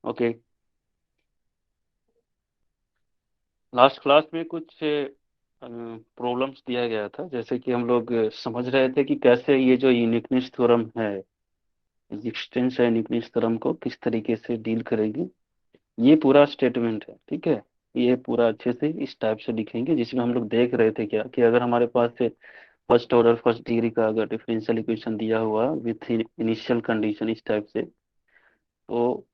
Okay. Last class में कुछ problems दिया गया था, जैसे कि हम लोग समझ रहे थे कि कैसे ये जो यूनिकनेस थ्योरम है, एग्जिस्टेंस एंड यूनिकनेस थ्योरम को किस तरीके से डील करेंगे। ये पूरा स्टेटमेंट है, ठीक है। ये पूरा अच्छे से इस टाइप से लिखेंगे, जिसमें हम लोग देख रहे थे क्या कि अगर हमारे पास से फर्स्ट ऑर्डर फर्स्ट डिग्री का अगर डिफरेंशियल इक्वेशन दिया हुआ विथ इनिशियल कंडीशन इस टाइप से, तो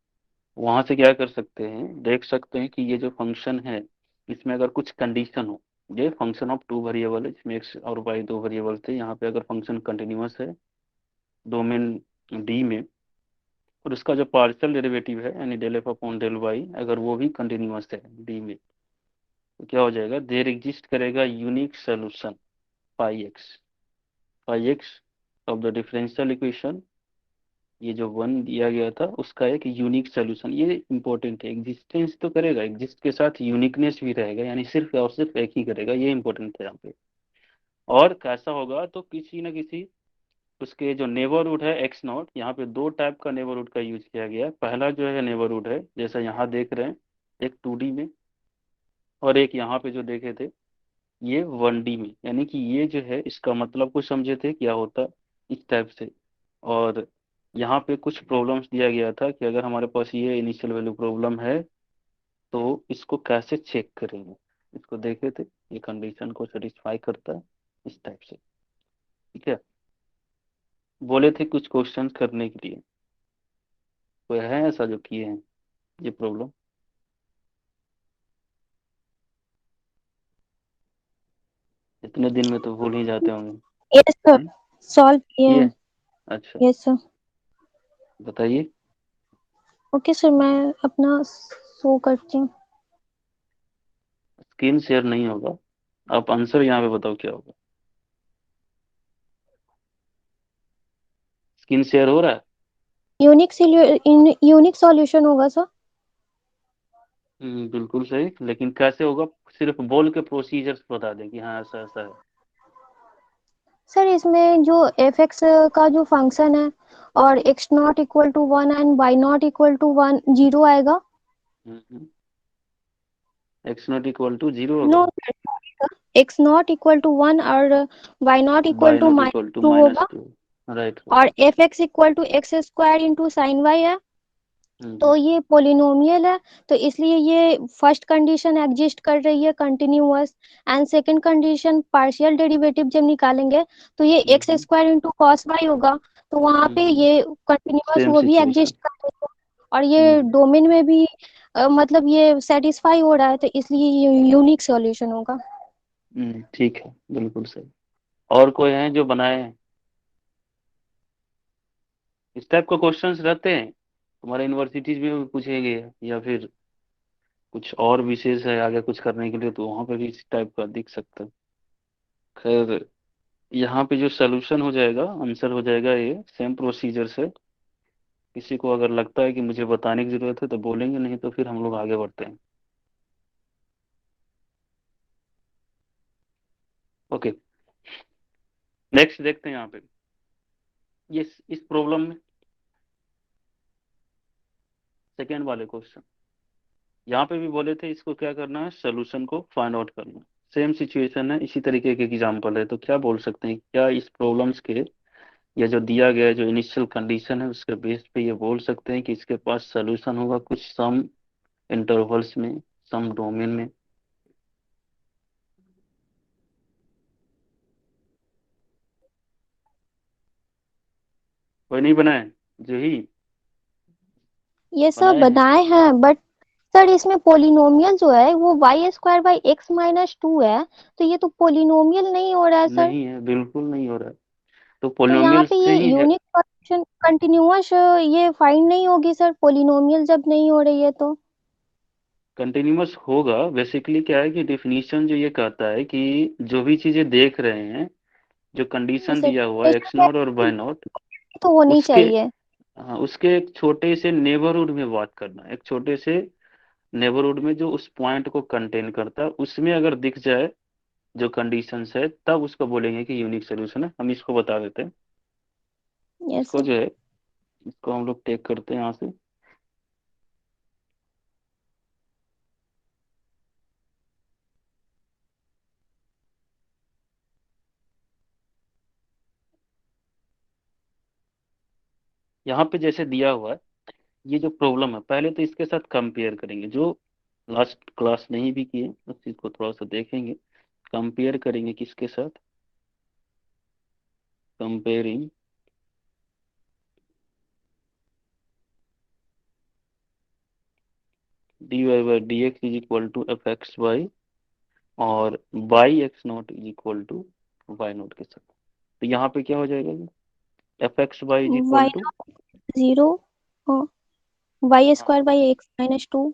वहां से क्या कर सकते हैं, देख सकते हैं कि ये जो फंक्शन है इसमें अगर कुछ कंडीशन हो। ये फंक्शन ऑफ टू वेरिएबल है, जिसमें एक्स और वाई दो वेरिएबल थे। यहाँ पे अगर फंक्शन कंटिन्यूअस है डोमेन डी में, और उसका जो पार्शियल डेरिवेटिव है यानी del f upon del y अगर वो भी कंटिन्यूअस है डी में, तो क्या हो जाएगा, देर एग्जिस्ट करेगा unique solution phi x of the differential equation. ये जो वन दिया गया था उसका एक यूनिक सोल्यूशन, ये इंपॉर्टेंट है। एग्जिस्टेंस तो करेगा, एग्जिस्ट के साथ यूनिकनेस भी रहेगा, यानी सिर्फ और सिर्फ एक ही करेगा, ये इंपॉर्टेंट है यहाँ पे। और कैसा होगा, तो किसी न किसी उसके जो नेबरहुड है एक्स नॉट, यहाँ पे दो टाइप का नेबरहुड का यूज किया गया है। पहला जो है नेबरहुड है जैसा यहाँ देख रहे हैं, एक 2D में, और एक यहाँ पे जो देखे थे ये 1D में। यानी कि ये जो है इसका मतलब कुछ समझे थे क्या होता इस टाइप से। और यहाँ पे कुछ प्रॉब्लम्स दिया गया था कि अगर हमारे पास ये इनिशियल वैल्यू प्रॉब्लम है तो इसको कैसे चेक करेंगे, इसको देखे थे। ये कंडीशन को सेटिस्फाई करता है इस टाइप से, ठीक है। बोले थे कुछ क्वेश्चंस करने के लिए, कोई है ऐसा जो किए हैं ये प्रॉब्लम? इतने दिन में तो भूल ही जाते होंगे। यस सर, हम्म, सॉल्व किए किए? हैं। अच्छा, यस सर। बताइए। ओके सर, मैं अपना शो करती हूँ। स्क्रीन शेयर नहीं होगा, आप आंसर यहाँ पे बताओ क्या होगा। स्क्रीन शेयर हो रहा है? यूनिक सॉल्यूशन होगा सर। बिल्कुल सही, लेकिन कैसे होगा, सिर्फ बोल के प्रोसीजर्स बता दें कि हाँ ऐसा ऐसा है। सर इसमें जो एफ एक्स का जो फंक्शन है और x not equal to one and y not equal to one zero आएगा। X not equal to zero no होगा। Sir, x not equal to one और y not equal by to not minus equal to two minus होगा। Two right और right. F x equal to x square into sine y है। तो ये polynomial है, तो इसलिए ये फर्स्ट कंडीशन एग्जिस्ट कर रही है continuous. And second condition partial derivative जब निकालेंगे तो ये x square into cos y होगा। तो वहां पे ये कंटिन्यूअस सेम वो भी सिचुएशन। एग्जिस्ट कर रही है। और ये डोमेन में भी मतलब ये सेटिस्फाई हो रहा है, तो इसलिए ये यूनिक सॉल्यूशन होगा। ठीक है, बिल्कुल सही। और कोई है जो बनाए हैं? इस टाइप का क्वेश्चंस रहते हैं तुम्हारे यूनिवर्सिटीज में भी पूछे गए, या फिर कुछ और विशेष है आगे कुछ करने के लिए तो वहां पे भी इस टाइप का दिख सकता है। खैर, यहाँ पे जो सोल्यूशन हो जाएगा, आंसर हो जाएगा ये सेम प्रोसीजर से। किसी को अगर लगता है कि मुझे बताने की जरूरत है तो बोलेंगे, नहीं तो फिर हम लोग आगे बढ़ते हैं। ओके, नेक्स्ट देखते हैं यहाँ पे। ये इस प्रॉब्लम में सेकेंड वाले क्वेश्चन, यहाँ पे भी बोले थे इसको क्या करना है, सोल्यूशन को फाइंड आउट करना है। सेम सिचुएशन है, इसी तरीके के एग्जांपल है, तो क्या बोल सकते हैं, क्या इस प्रॉब्लम्स के या जो दिया गया जो इनिशियल कंडीशन है उसके बेस पे ये बोल सकते हैं कि इसके पास सोल्यूशन होगा कुछ सम इंटरवल्स में, सम डोमेन में? कोई नहीं बनाए? जो ही ये सब बनाए हैं? बनाए हैं, बट सर इसमें पोलिनोमियल जो है वो y square by x minus two है। तो ये तो पोलिनोमियल नहीं हो रहा है सर। नहीं है, बिल्कुल नहीं हो रहा है। तो तो यहाँ पोलिनोमियल पे से ये ही है। यूनिक फंक्शन कंटिन्यूअस ये फाइंड नहीं होगी सर, पोलिनोमियल जब नहीं हो रही है तो। कंटिन्यूअस होगा, बेसिकली क्या है कि डेफिनेशन जो ये कहता है कि जो भी चीजें देख रहे हैं, जो कंडीशन जैसे दिया हुआ है एक्स नॉट और वाई नॉट, तो होनी उसके, चाहिए। हाँ, उसके एक छोटे से नेबरहुड में बात करना है। एक छोटे से नेबरहुड में जो उस पॉइंट को कंटेन करता है उसमें अगर दिख जाए जो कंडीशंस है, तब उसको बोलेंगे कि यूनिक सोल्यूशन है। हम इसको बता देते हैं। यस इसको सर। जो है, इसको हम लोग टेक करते हैं यहाँ से। यहाँ पे जैसे दिया हुआ है, ये जो प्रॉब्लम है, पहले तो इसके साथ कंपेयर करेंगे, जो लास्ट क्लास नहीं भी किए उस चीज को थोड़ा सा देखेंगे। कंपेयर करेंगे किसके साथ? Comparing d y by d x is equal to f x y और y x not is equal to y not के साथ। तो यहाँ पे क्या हो जाएगा? F x y is equal y to zero, y square by x minus two.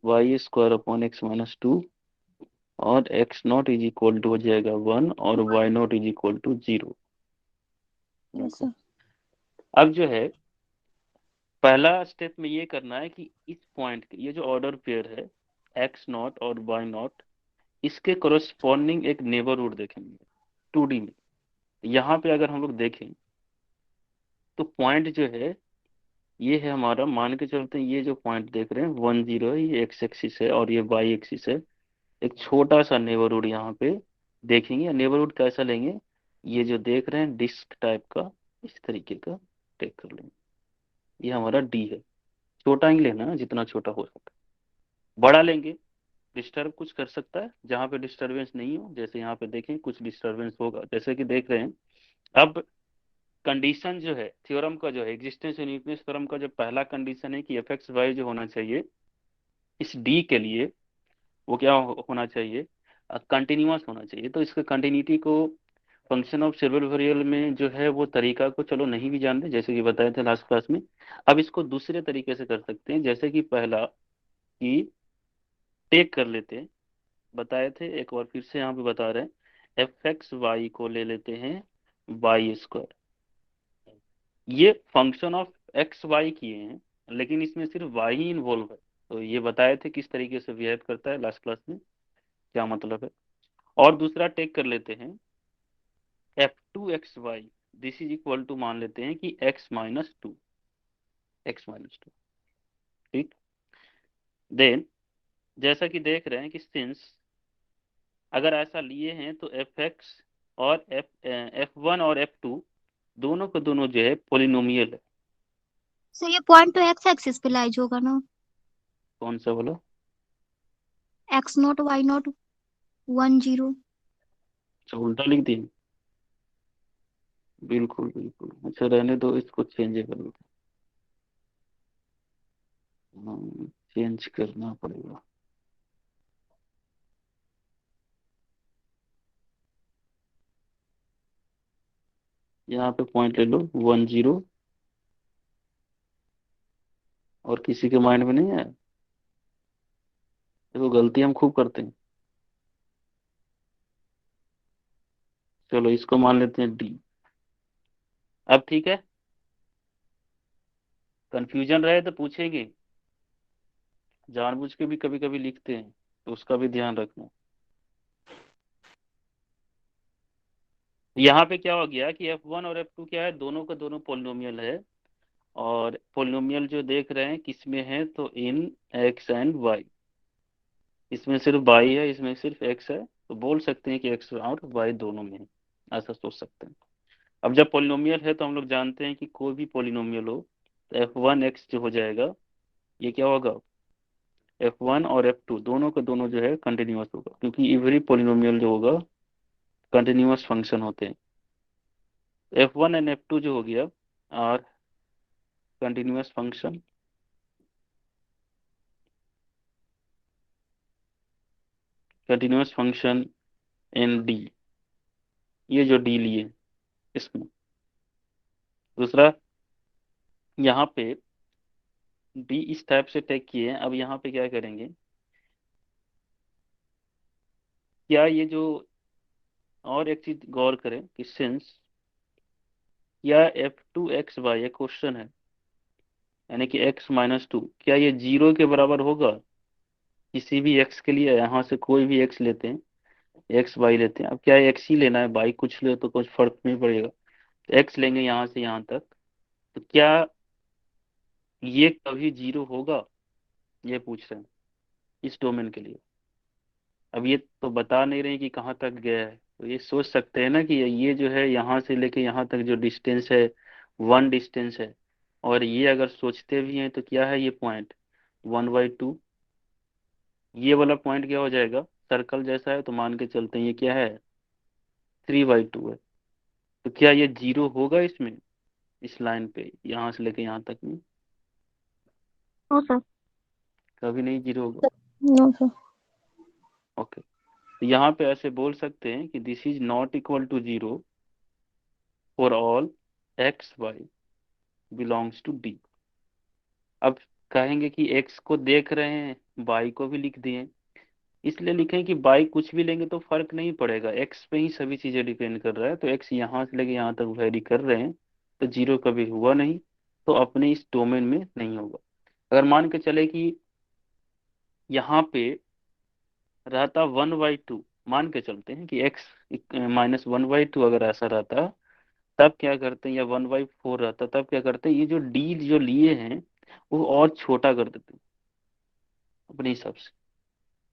Y square upon x minus two और x not is equal to हो जाएगा 1 और y not is equal to 0। Yes देखो, sir. अब जो है पहला step में ये करना है कि इस पॉइंट के ये जो ऑर्डर पेयर है एक्स नॉट और वाई नॉट, इसके कोरस्पॉन्डिंग एक नेबरहुड देखेंगे 2D में। यहाँ पे अगर हम लोग देखें तो पॉइंट जो है ये है हमारा, मान के चलते हैं ये जो पॉइंट देख रहे हैं 1 0 है, ये एक्स एक्सिस है और ये वाई एक्सिस है। एक छोटा सा नेबरहुड यहाँ पे देखेंगे। नेबरहुड कैसा लेंगे? ये जो देख रहे हैं डिस्क टाइप का, इस तरीके का टेक कर लेंगे। ये हमारा डी है। छोटा ही लेना है, जितना छोटा हो सके। बड़ा लेंगे, डिस्टर्ब कुछ कर सकता है जहाँ पे डिस्टरबेंस नहीं हो। जैसे यहाँ पे देखें कुछ डिस्टरबेंस होगा, जैसे कि देख रहे हैं। अब कंडीशन जो है थ्योरम का, जो है एग्जिस्टेंस यूनिकनेस थ्योरम का, जो पहला कंडीशन है कि एफ एक्स वाई जो होना चाहिए इस डी के लिए, वो क्या होना चाहिए? कंटिन्यूअस होना चाहिए। तो इसके कंटिन्यूटी को फंक्शन ऑफ सिल्वर वेरिएबल में जो है वो तरीका को चलो नहीं भी जानते, जैसे कि बताए थे लास्ट क्लास में। अब इसको दूसरे तरीके से कर सकते हैं, जैसे कि पहला कि टेक कर लेते हैं, बताए थे एक बार फिर से यहाँ पे बता रहे हैं। एफ एक्स वाई को ले लेते हैं वाई स्क्वायर। ये फंक्शन ऑफ एक्स वाई किए हैं, लेकिन इसमें सिर्फ वाई ही इन्वॉल्व है। तो ये बताए थे किस तरीके से बिहेव करता है लास्ट क्लास में, क्या मतलब है। और दूसरा टेक कर लेते हैं f two x y, this is equal to मान लेते हैं कि x minus two, x minus 2। ठीक। देन जैसा कि देख रहे हैं कि सिंस अगर ऐसा लिए हैं तो एफ एक्स और F1 और F2 दोनों के दोनों जो है पोलिनोमियल है। सर ये पॉइंट तो एक्स एक्सिस पे लाइज होगा ना? कौन सा बोलो? X not y not 1 0। अच्छा, उल्टा लिख दिए। बिल्कुल बिल्कुल, अच्छा रहने दो, इसको चेंज कर लो। चेंज करना पड़ेगा। यहाँ पे पॉइंट ले लो 1 0। और किसी के माइंड में नहीं है? देखो गलती हम खूब करते हैं। चलो इसको मान लेते हैं डी। अब ठीक है, कंफ्यूजन रहे तो पूछेंगे, जानबूझ के भी कभी कभी लिखते हैं, तो उसका भी ध्यान रखना। यहाँ पे क्या हो गया कि F1 और F2 क्या है, दोनों का दोनों पोलिनोमियल है। और पोलिनोमियल जो देख रहे हैं किस में है, तो इन एक्स एंड वाई। इसमें सिर्फ वाई है, इसमें सिर्फ एक्स है, तो बोल सकते हैं कि एक्स और वाई दोनों में है। ऐसा सोच सकते हैं। अब जब पोलिनोमियल है तो हम लोग जानते हैं कि कोई भी पोलिनोमियल हो तो F1 x जो हो जाएगा, ये क्या होगा? F1 और F2 दोनों का दोनों जो है कंटिन्यूअस होगा, क्योंकि एवरी पोलिनोमियल जो होगा कंटिन्यूअस फंक्शन होते हैं। F1 एंड F2 जो हो गया are continuous function, continuous function in D. ये जो डी लिए इसमें, दूसरा यहाँ पे डी इस टाइप से टेक किए हैं। अब यहाँ पे क्या करेंगे, क्या ये जो, और एक चीज गौर करें कि सिंस क्या F2 x y एक क्वेश्चन है, यानी कि x-2 क्या ये 0 के बराबर होगा? किसी भी x के लिए, यहाँ से कोई भी x लेते हैं, एक्स वाई लेते हैं। अब क्या है, x ही लेना है, बाई कुछ ले तो कुछ फर्क नहीं पड़ेगा। तो x लेंगे यहाँ से यहाँ तक, तो क्या ये कभी 0 होगा? ये पूछ रहे हैं इस डोमेन के लिए। अब ये तो बता नहीं रहे कि कहाँ तक गया है, तो ये सोच सकते हैं ना कि ये जो है यहाँ से लेके यहाँ तक जो डिस्टेंस है वन डिस्टेंस है, और ये अगर सोचते भी हैं तो क्या है ये पॉइंट 1/2, ये वाला पॉइंट क्या हो जाएगा, सर्कल जैसा है तो मान के चलते हैं ये क्या है 3/2 है। तो क्या ये जीरो होगा इसमें, इस लाइन पे यहाँ से लेके यहाँ तक में? No sir. कभी नहीं जीरो होगा। No sir. ओके, तो यहाँ पे ऐसे बोल सकते हैं कि this is not equal to zero for all x y belongs to D. अब कहेंगे कि एक्स को देख रहे हैं, बाई को भी लिख दिए, इसलिए लिखें कि बाई कुछ भी लेंगे तो फर्क नहीं पड़ेगा, एक्स पे ही सभी चीजें डिपेंड कर रहा है, तो एक्स यहाँ से लेके यहाँ तक वेरी कर रहे हैं, तो जीरो कभी हुआ नहीं, तो अपने इस डोमेन में नहीं होगा। अगर मान के चले कि यहाँ पे रहता 1/2, मान के चलते हैं कि एक्स -1/2 अगर ऐसा रहता, तब क्या करते हैं, या 1/4 रहता तब क्या करते हैं, ये जो डी जो लिए हैं वो और छोटा कर देते हैं अपने हिसाब से।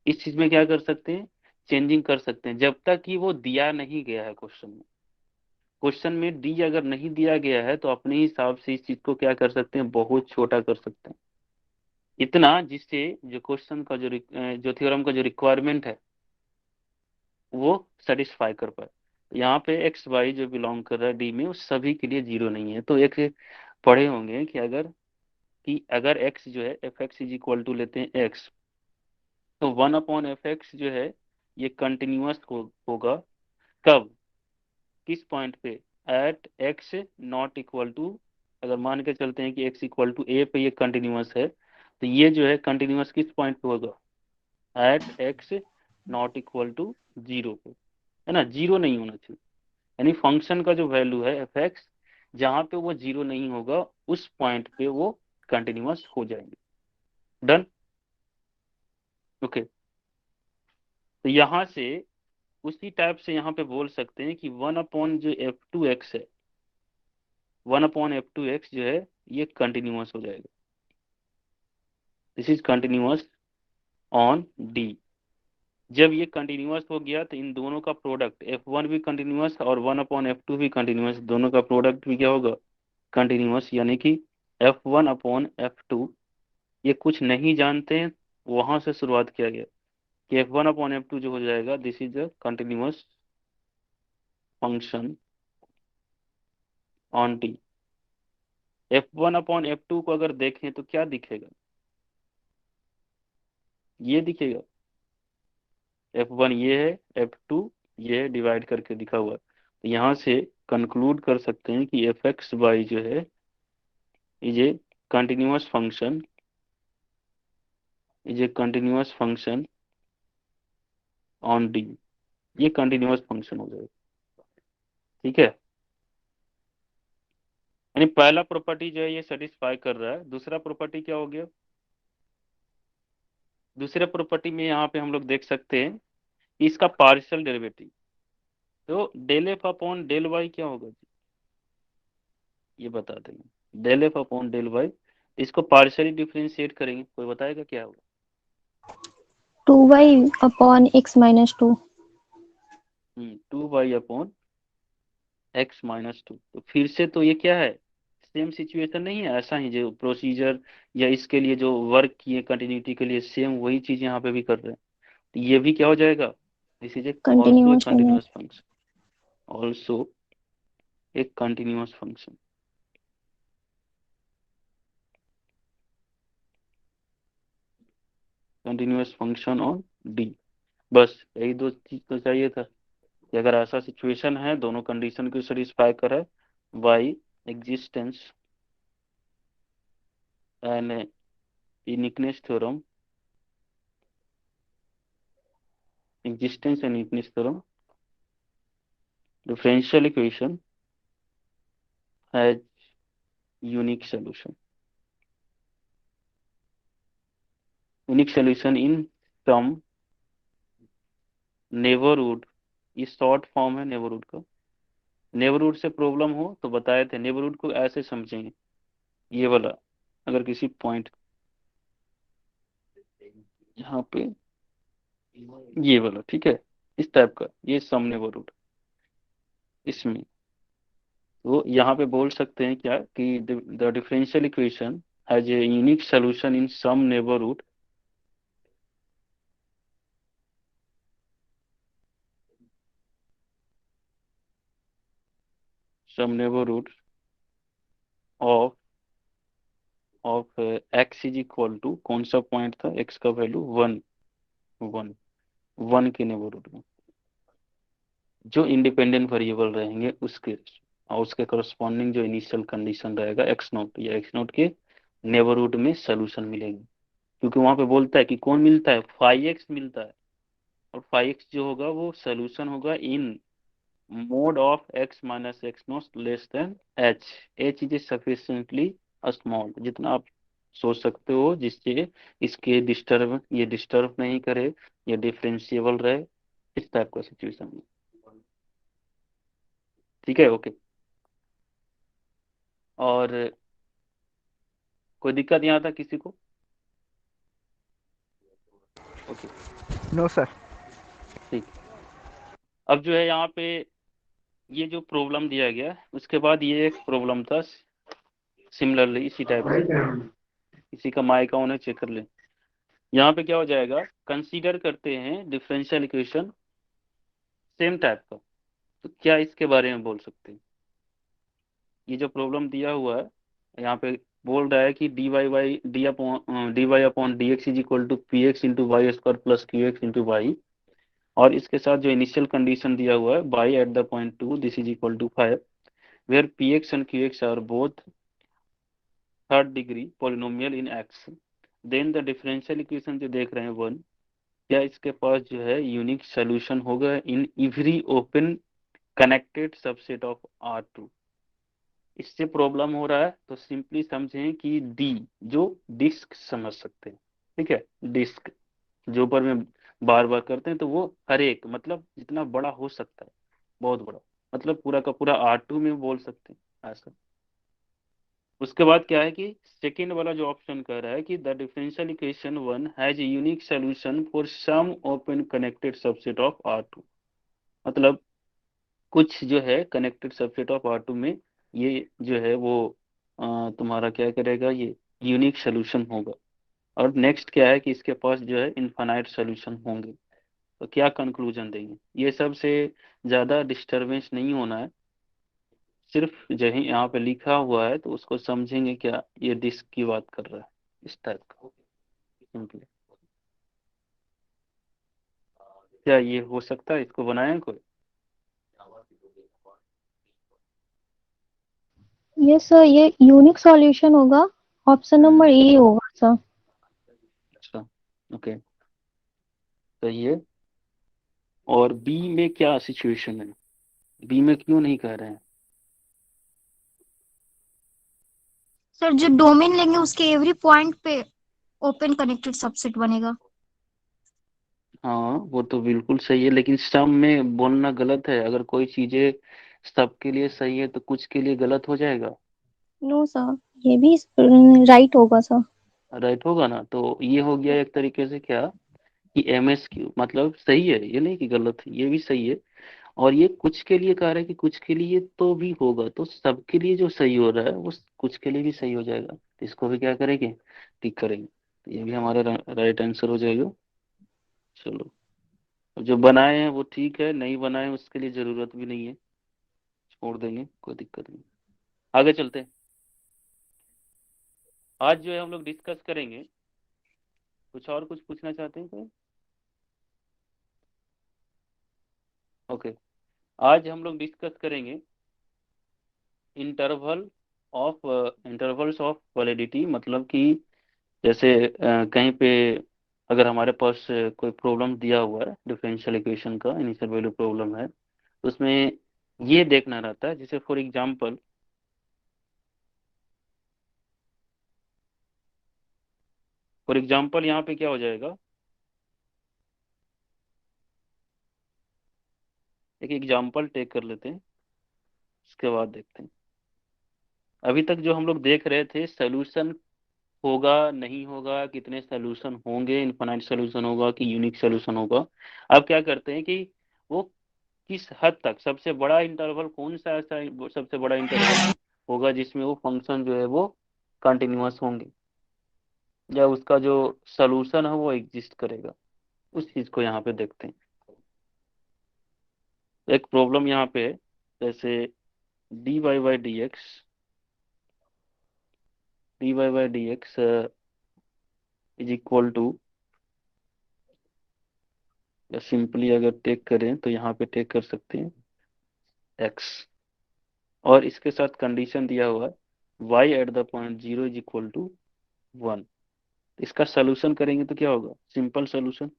इस चीज में क्या कर सकते हैं, चेंजिंग कर सकते हैं, जब तक कि वो दिया नहीं गया है क्वेश्चन में। क्वेश्चन में डी अगर नहीं दिया गया है तो अपने हिसाब से इस चीज को क्या कर सकते हैं, बहुत छोटा कर सकते हैं, इतना जिससे जो क्वेश्चन का जो थ्योरम का जो रिक्वायरमेंट है वो सेटिस्फाई कर पाए। तो यहाँ पे एक्स वाई जो बिलोंग कर रहा है डी में, उस सभी के लिए जीरो नहीं है। तो एक पढ़े होंगे कि अगर एक्स जो है f x is equal to लेते हैं एक्स, तो 1/f(x) जो है ये कंटिन्यूअस होगा कब, किस पॉइंट पे, at x not equal to, अगर मान के चलते हैं कि एक्स इक्वल टू ए पे ये कंटिन्यूअस है, तो ये जो है कंटिन्यूअस किस पॉइंट पे होगा, at x not equal to zero पे, है ना, जीरो नहीं होना चाहिए। यानी फंक्शन का जो वैल्यू है f(x), जहां पे वो जीरो नहीं होगा उस पॉइंट पे वो कंटिन्यूअस हो जाएंगे। डन। ओके, तो यहाँ से उसी टाइप से यहाँ पे बोल सकते हैं कि 1 अपॉन जो f2x है, 1/f2x जो है ये कंटिन्यूअस हो जाएगा, this is continuous on D. जब ये कंटिन्यूअस हो गया तो इन दोनों का प्रोडक्ट f1 भी कंटिन्यूअस और 1/f2 भी कंटिन्यूअस, दोनों का प्रोडक्ट भी क्या होगा, कंटिन्यूअस। यानी कि f1/f2, ये कुछ नहीं जानते हैं, वहां से शुरुआत किया गया कि f1/f2 जो हो जाएगा this is a continuous function on T. f1/f2 को अगर देखें तो क्या दिखेगा, ये दिखेगा, f1 ये है, f2 ये है, डिवाइड करके दिखा हुआ है। तो यहाँ से कंक्लूड कर सकते हैं कि f(x, y) जो है is a continuous function, is a continuous function on D, ये कंटिन्यूअस फंक्शन हो जाएगा। ठीक है, यानी पहला प्रॉपर्टी जो है ये सेटिस्फाई कर रहा है। दूसरा प्रॉपर्टी क्या हो गया, दूसरे प्रॉपर्टी में यहाँ पे हम लोग देख सकते हैं कि इसका पार्शियल डेरिवेटिव, तो del f upon del y क्या होगा जी, ये बता देंगे, del f upon del y, इसको पार्शियली डिफरेंशिएट करेंगे, कोई बताएगा क्या होगा? 2y/x-2। 2y/x-2। तो फिर से तो ये क्या है, सेम सिचुएशन नहीं है, ऐसा ही जो प्रोसीजर या इसके लिए जो वर्क किए कंटिन्यूटी के लिए, सेम वही चीज यहाँ पे भी कर रहे हैं। तो ये भी क्या हो जाएगा, this is A also a continuous हो जाए। Continuous function, also a continuous function, continuous function on D. बस यही दो चीज तो चाहिए था कि अगर ऐसा सिचुएशन है दोनों कंडीशन को सेटिस्फाई करे, by existence and uniqueness theorem, existence and uniqueness theorem, differential equation has unique solution, unique solution in some neighbourhood, ये शॉर्ट फॉर्म है नेबरहुड का। नेबरहुड से प्रॉब्लम हो तो बताए थे, नेबरहुड को ऐसे समझेंगे, ये वाला, अगर किसी पॉइंट यहाँ पे ये वाला, ठीक है, इस टाइप का ये सम नेबरहुड इसमें, तो यहाँ पे बोल सकते हैं क्या कि the differential equation has a unique solution in some neighbourhood, some neighbourhood of of x is equal to, कौन सा पॉइंट था, एक्स का वैल्यू 1, 1, 1 के नेबरहुड में जो इंडिपेंडेंट वेरिएबल रहेंगे उसके, और उसके करस्पॉन्डिंग जो इनिशियल कंडीशन रहेगा एक्स नोट या एक्स नोट के नेबरहुड में सोल्यूशन मिलेंगे। क्योंकि वहां पे बोलता है कि कौन मिलता है, फाइव एक्स मिलता है, और फाइव एक्स जो होगा वो सोल्यूशन होगा in mod of x minus x not less than h, h is sufficiently small, जितना आप सोच सकते हो जिससे इसके डिस्टर्ब, ये डिस्टर्ब नहीं करे, ये डिफरेंशिएबल रहे, इस टाइप का सिचुएशन में। ठीक है, ओके। और कोई दिक्कत यहाँ था किसी को? Okay, no sir. ठीक। अब जो है यहाँ पे ये जो प्रॉब्लम दिया गया उसके बाद ये एक प्रॉब्लम था सिमिलरली इसी टाइप से, इसी का माइक ऑन है, चेक कर ले। यहाँ पे क्या हो जाएगा, कंसीडर करते हैं डिफरेंशियल इक्वेशन सेम टाइप का, तो क्या इसके बारे में बोल सकते हैं? ये जो प्रॉब्लम दिया हुआ है यहाँ पे बोल रहा है कि d y upon d x is equal to p x into y square plus q x into y, और इसके साथ जो इनिशियल कंडीशन दिया हुआ है by at the point two this is equal to 5, where p x and q x are both third degree polynomial in x, then the differential equation जो देख रहे हैं 1, क्या इसके पास जो है यूनिक सोल्यूशन होगा in every open connected subset of R2। इससे प्रॉब्लम हो रहा है तो सिंपली समझें कि डी, जो डिस्क समझ सकते हैं, ठीक है, डिस्क जो ऊपर में बार बार करते हैं, तो वो हर एक मतलब जितना बड़ा हो सकता है, बहुत बड़ा, मतलब पूरा का पूरा R2 में बोल सकते हैं ऐसा। उसके बाद क्या है कि सेकेंड वाला जो ऑप्शन कह रहा है कि the differential equation 1 has unique solution for some open connected subset of R2, मतलब कुछ जो है कनेक्टेड सबसेट ऑफ R2 में ये जो है वो तुम्हारा क्या करेगा, ये यूनिक सोल्यूशन होगा। और नेक्स्ट क्या है कि इसके पास जो है इनफाइनाइट सोल्यूशन होंगे। तो क्या कंक्लूजन देंगे, ये सब से ज्यादा डिस्टरबेंस नहीं होना है, सिर्फ जो है यहाँ पे लिखा हुआ है तो उसको समझेंगे क्या ये डिस्क की बात कर रहा है, इस टाइप का सिंपली। क्या ये हो सकता है, इसको बनाए कोई? ये सर ये यूनिक सॉल्यूशन होगा, ऑप्शन नंबर ए होगा सर। अच्छा, ओके, सही है। और बी में क्या सिचुएशन है, बी में क्यों नहीं कह रहे हैं? सर जो डोमेन लेंगे उसके एवरी पॉइंट पे ओपन कनेक्टेड सबसेट बनेगा। हाँ वो तो बिल्कुल सही है, लेकिन सम में बोलना गलत है, अगर कोई चीजें सबके लिए सही है तो कुछ के लिए गलत हो जाएगा। नो सर, ये भी राइट होगा सर। राइट होगा ना, तो ये हो गया एक तरीके से क्या कि MSQ मतलब सही है, ये नहीं कि गलत है, ये भी सही है। और ये कुछ के लिए कह रहा है कि कुछ के लिए तो भी होगा, तो सबके लिए जो सही हो रहा है वो कुछ के लिए भी सही हो जाएगा, तो इसको भी क्या करेंगे, टिक करेंगे, तो ये भी हमारा राइट आंसर हो जाएगा। चलो, अब जो बनाए हैं वो ठीक है, नहीं बनाए उसके लिए जरूरत भी नहीं है, छोड़ देंगे, कोई दिक्कत नहीं। आगे चलते हैं। आज जो है हम लोग डिस्कस करेंगे, कुछ और कुछ पूछना चाहते हैं कोई? ओके, आज हम लोग डिस्कस करेंगे interval of intervals of validity, मतलब कि जैसे कहीं पे अगर हमारे पास कोई प्रॉब्लम दिया हुआ है डिफरेंशियल इक्वेशन का इनिशियल वैल्यू प्रॉब्लम है, तो उसमें ये देखना रहता है, जैसे फॉर एग्जाम्पल यहाँ पे क्या हो जाएगा, एक एग्जाम्पल टेक कर लेते हैं, उसके बाद देखते हैं। अभी तक जो हम लोग देख रहे थे सोल्यूशन होगा नहीं होगा, कितने सोल्यूशन होंगे, इनफाइनाइट सोल्यूशन होगा कि यूनिक सोल्यूशन होगा। अब क्या करते हैं कि वो किस हद तक सबसे बड़ा इंटरवल कौन सा ऐसा सबसे बड़ा इंटरवल होगा जिसमें वो फंक्शन जो है वो कंटिन्यूअस होंगे, या उसका जो सोल्यूशन है वो एग्जिस्ट करेगा। उस चीज को यहाँ पे देखते हैं। एक प्रॉब्लम यहाँ पे है, जैसे dy by dx is equal to, या सिंपली अगर टेक करें तो यहाँ पे टेक कर सकते हैं x, और इसके साथ कंडीशन दिया हुआ है y at the point 0 is equal to 1। इसका सोल्यूशन करेंगे तो क्या होगा, सिंपल सोल्यूशन,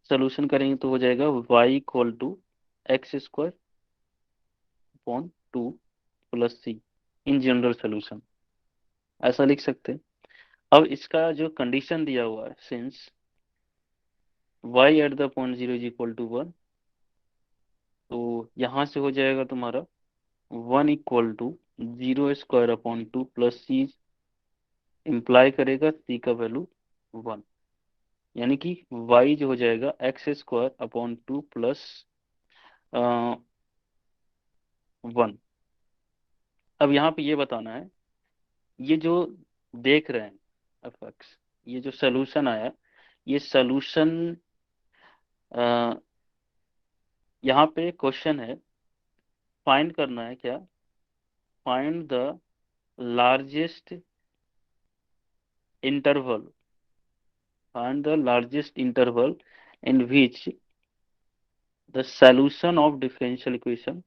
सोल्यूशन करेंगे तो हो जाएगा y equal to x square upon 2 plus c in general solution, ऐसा लिख सकते हैं। अब इसका जो कंडीशन दिया हुआ है, since y at the point 0 is equal to 1, तो यहाँ से हो जाएगा तुम्हारा 1 equal to 0 square upon 2 plus c, imply करेगा c का वैल्यू 1, यानी कि y जो हो जाएगा एक्स स्क्वायर अपॉन 2 प्लस 1। अब यहाँ पे ये बताना है, ये जो देख रहे हैं एफ ये जो सोल्यूशन आया, ये सोल्यूशन, यहाँ पे क्वेश्चन है फाइंड करना है क्या, find the largest interval, find the largest interval in which the solution of differential equation,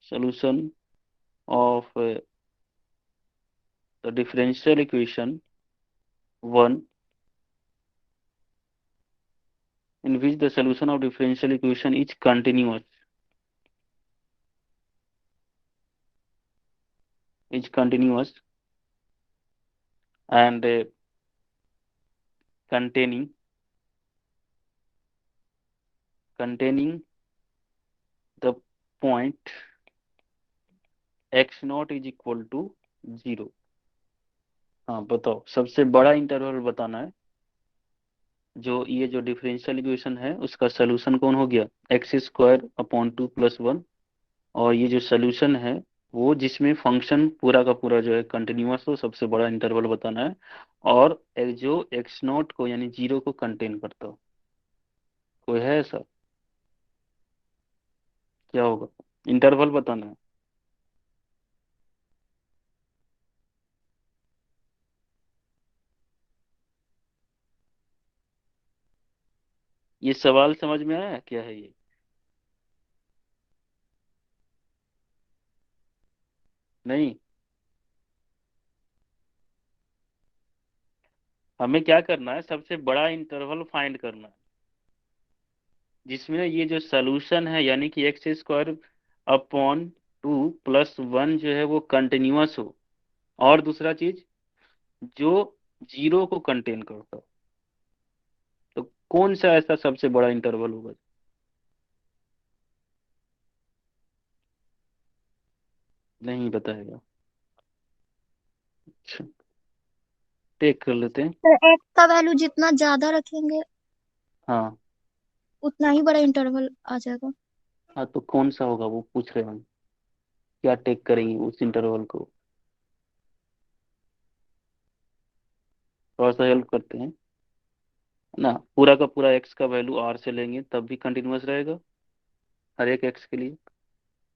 solution of the differential equation 1, in which the solution of differential equation is continuous, and containing the point x not is equal to 0। हाँ बताओ, सबसे बड़ा interval बताना है, जो ये जो differential equation है उसका सोल्यूशन कौन हो गया, एक्स स्क्वायर अपॉन 2 प्लस 1, और ये जो सोल्यूशन है वो जिसमें फंक्शन पूरा का पूरा जो है कंटिन्यूअस हो, सबसे बड़ा इंटरवल बताना है, और एक जो एक्स नॉट को यानी 0 को कंटेन करता हो। कोई है ऐसा, क्या होगा, इंटरवल बताना है। ये सवाल समझ में आया क्या है ये, नहीं? हमें क्या करना है, सबसे बड़ा इंटरवल फाइंड करना है जिसमें ये जो सोल्यूशन है यानी कि एक्स स्क्वायर अपॉन 2 प्लस 1 जो है वो कंटिन्यूअस हो, और दूसरा चीज जो 0 को कंटेन करता हो। तो कौन सा ऐसा सबसे बड़ा इंटरवल होगा, नहीं बताएगा। अच्छा, टेक कर लेते हैं। तो एक्स का वैल्यू जितना ज्यादा रखेंगे हाँ उतना ही बड़ा इंटरवल आ जाएगा। हाँ, तो कौन सा होगा वो पूछ रहे हैं हम, क्या टेक करेंगे उस इंटरवल को, थोड़ा सा हेल्प करते हैं ना। पूरा का पूरा एक्स का वैल्यू आर से लेंगे तब भी कंटिन्यूअस रहेगा, हर एक एक्स के लिए,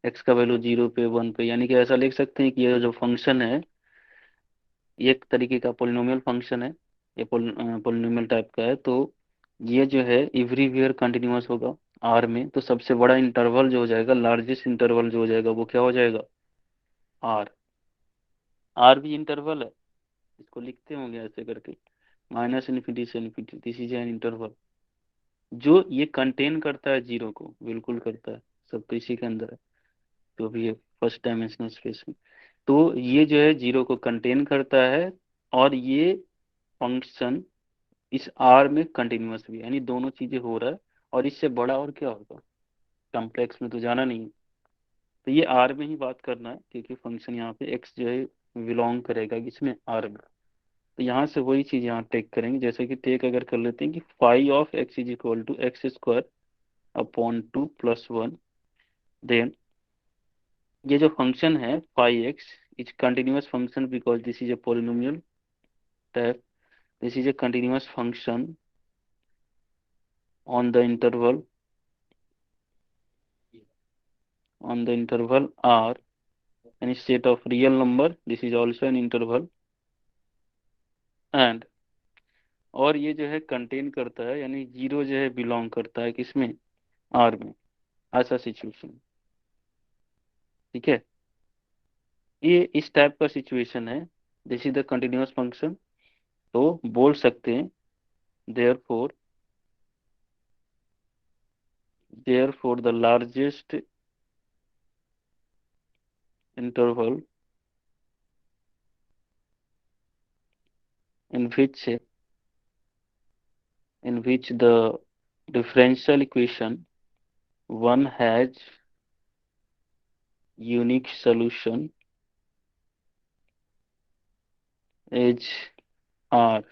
एक्स का वैल्यू 0 पे 1 पे, यानी कि ऐसा लिख सकते हैं कि ये जो फंक्शन है ये एक तरीके का पोलिनोमियल फंक्शन है, ये पोलिनोमियल टाइप का है, तो ये जो है एवरीवेयर कंटिन्यूअस होगा आर में। तो सबसे बड़ा इंटरवल जो हो जाएगा, लार्जेस्ट इंटरवल जो हो जाएगा वो क्या हो जाएगा, आर। आर भी इंटरवल है, इसको लिखते होंगे ऐसे करके, माइनस इन्फिनिटी से infinity, this is an interval, जो ये कंटेन करता है 0 को, बिल्कुल करता है, सब तो इसी के अंदर है, जो भी है फर्स्ट डायमेंशनल स्पेस में। तो ये जो है 0 को कंटेन करता है, और ये फंक्शन इस आर में कंटिन्यूअस भी है, यानी दोनों चीजें हो रहा है, और इससे बड़ा और क्या होगा, कॉम्प्लेक्स में तो जाना नहीं है। तो ये आर में ही बात करना है, क्योंकि फंक्शन यहाँ पे एक्स जो है बिलोंग करेगा इसमें, आर में। तो यहाँ से वही चीज यहाँ टेक करेंगे, जैसे कि टेक अगर कर लेते हैं कि phi of x is equal to x square upon 2 + 1, then ये जो फंक्शन है phi x is continuous function because this is a polynomial type, this is a continuous function on the interval r any set of real number, this is also an interval, and और ये जो है contain करता है यानी zero जो है belong करता है किसमें, आर में, ऐसा सिचुएशन। ठीक है, ये इस टाइप का सिचुएशन है, this is the continuous function. तो बोल सकते हैं therefore therefore the largest interval in which the differential equation one has unique solution is R।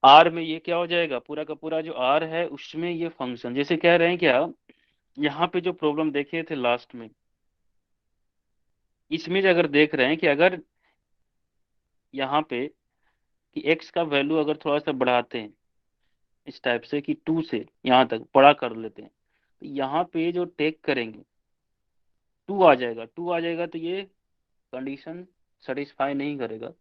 R में ये क्या हो जाएगा, पूरा का पूरा जो R है उसमें ये फंक्शन, जैसे कह रहे हैं क्या, यहाँ पे जो प्रॉब्लम देखे थे लास्ट में, इसमें जो अगर देख रहे हैं कि अगर यहाँ पे कि x का वैल्यू अगर थोड़ा सा बढ़ाते हैं इस टाइप से कि 2 से यहाँ तक बड़ा कर लेते हैं, तो यहाँ पे जो टेक करेंगे 2 आ जाएगा, 2 आ जाएगा तो ये कंडीशन सेटिस्फाई नहीं करेगा।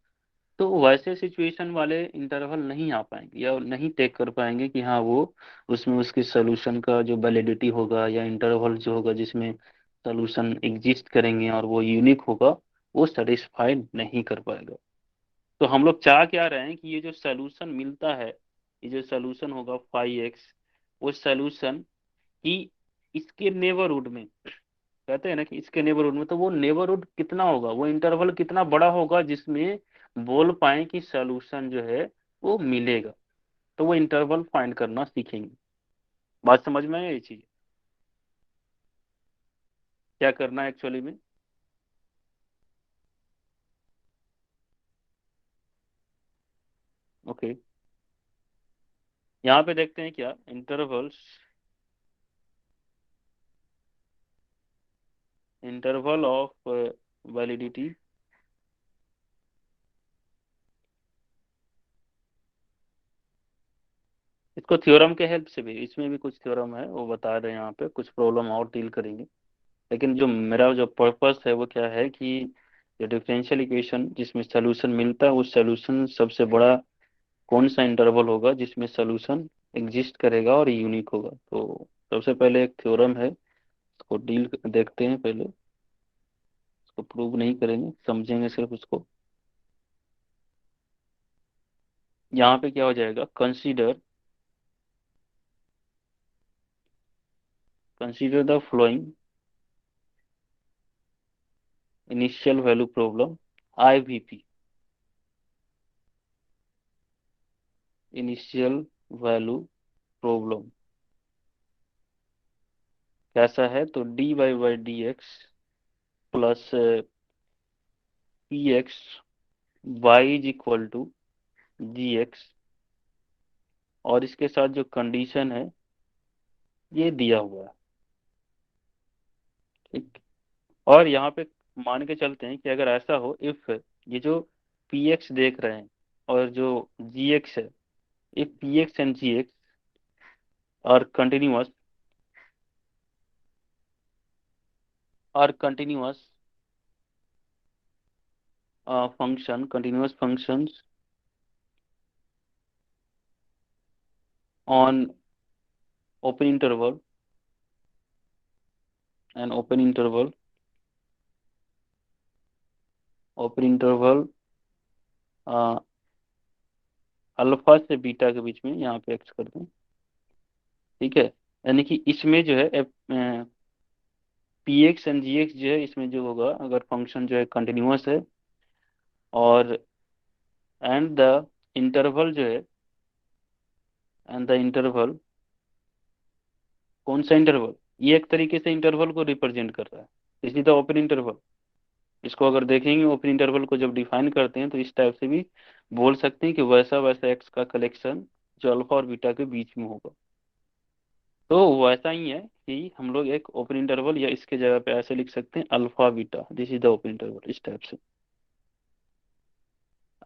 तो वैसे सिचुएशन वाले इंटरवल नहीं आ पाएंगे या नहीं टेक कर पाएंगे कि हाँ वो उसमें उसके सोल्यूशन का जो वैलिडिटी होगा या इंटरवल जो होगा जिसमें सोल्यूशन एग्जिस्ट करेंगे और वो यूनिक होगा, वो सेटिस्फाई नहीं कर पाएगा। तो हम लोग चाह क्या रहे हैं कि ये जो सोल्यूशन मिलता है, ये जो सोल्यूशन होगा फाई एक्स, वो सोल्यूशन ही इसके नेबरहुड में, कहते हैं ना कि इसके नेबरहुड में, तो वो नेबरहुड कितना होगा, वो इंटरवल कितना बड़ा होगा जिसमें बोल पाए कि सॉल्यूशन जो है वो मिलेगा। तो वो इंटरवल फाइंड करना सीखेंगे। बात समझ में आई ये चीज, क्या करना है एक्चुअली में। ओके, यहाँ पे देखते हैं क्या, इंटरवल ऑफ वैलिडिटी इसको थ्योरम के हेल्प से भी, इसमें भी कुछ थ्योरम है वो बता रहे हैं, यहाँ पे कुछ प्रॉब्लम और डील करेंगे। लेकिन जो मेरा जो पर्पस है वो क्या है कि जो डिफरेंशियल इक्वेशन जिसमें सोल्यूशन मिलता है, उस सोल्यूशन सबसे बड़ा कौन सा इंटरवल होगा जिसमें सोल्यूशन एग्जिस्ट करेगा और यूनिक होगा। तो सबसे पहले एक थ्योरम है, उसको डील देखते हैं पहले, उसको प्रूव नहीं करेंगे, समझेंगे सिर्फ उसको। यहाँ पे क्या हो जाएगा, consider the following initial value problem, IVP, initial value problem कैसा है, तो dy/dx plus px y is equal to gx, और इसके साथ जो कंडीशन है ये दिया हुआ है। ठीक, और यहाँ पे मान के चलते हैं कि अगर ऐसा हो, इफ ये जो px देख रहे हैं और जो gx है, if px and gx are continuous function, continuous functions on open interval and open interval alpha से बीटा के बीच में, यहाँ पे एक्स कर दें। ठीक है, यानी कि इसमें जो है P x and ji x जो है, इसमें जो होगा अगर फंक्शन जो है कंटिन्यूअस है और एंड द इंटरवल जो है, एंड द इंटरवल, कौन सा इंटरवल, ये एक तरीके से इंटरवल को रिप्रेजेंट कर रहा है, इसी द ओपन इंटरवल। इसको अगर देखेंगे ओपन इंटरवल को जब डिफाइन करते हैं तो इस टाइप से भी बोल सकते हैं कि वैसा वैसा एक्स का कलेक्शन जो अल्फा और बीटा के बीच में होगा। तो वैसा ही है कि हम लोग एक ओपन इंटरवल या इसके जगह पे ऐसे लिख सकते हैं alpha beta, this is the open interval, इस टाइप से।